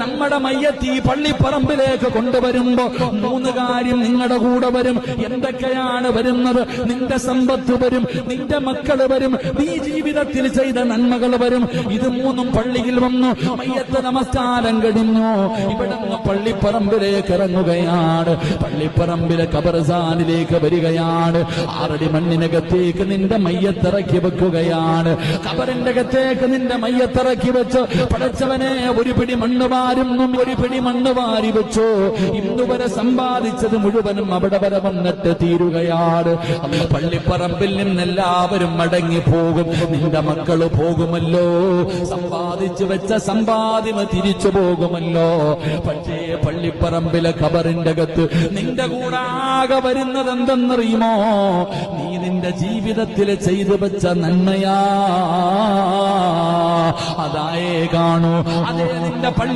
നമ്മുടെ മയ്യത്ത് ഈ പള്ളിപ്പറമ്പിലേക്ക് കൊണ്ടുവരുമ്പോ 3 കാര്യം നിങ്ങളുടെ കൂടെ വരും. എന്തൊക്കെയാണ് വരുന്നത്? നിന്റെ സമ്പത്ത് വരും, നിന്റെ മക്കള് വരും, നീ ജീവിതത്തിൽ ചെയ്ത നന്മകൾ വരും. ഇത് 3ഉം പള്ളിയിൽ വന്നു. മയ്യത്ത് നമസ്കാരം കഴിഞ്ഞു. ഇവിടുന്ന് പള്ളിപ്പറമ്പിലേക്ക് ഇറങ്ങുകയാണ്. പള്ളിപ്പറമ്പിലെ ഖബർസ്ഥാനിലേക്ക് വരികയാണ്. 6 അടി മണ്ണിനകത്തേക്ക് നിന്റെ മയ്യത്തിറക്കി വെക്കുകയാണ്. ഖബറിന്റെ അകത്തേക്ക് നിന്റെ മയ്യത്തിറക്കി വെച്ചു. പടച്ചവനെ, ഒരു പിടി മണ്ണ് വാരുന്നു, ഒരു പിടി മണ്ണ് വാരി വെച്ചു. ഇന്നുവരെ സമ്പാദിച്ചത് മുഴുവനും അവിടെ വരെ വന്നിട്ട് തീരുകയാണ്. അന്ന് പള്ളിപ്പറമ്പിൽ നിന്നെല്ലാവരും മടങ്ങിപ്പോകും. നിന്റെ മക്കള് പോകുമല്ലോ, സമ്പാദിച്ചു വെച്ച സമ്പാദ്യം തിരിച്ചു പോകുമല്ലോ. പക്ഷേ പള്ളിപ്പറമ്പിലെ ഖബറിന്റെ അകത്ത് നിന്റെ കൂടാകെ വരുന്നത് എന്തെന്നറിയുമോ? നീ നിന്റെ ജീവിതത്തിൽ ചെയ്തു വെച്ച നന്മയാ. അതായേ കാണൂ. അതേ നിന്റെ പള്ളി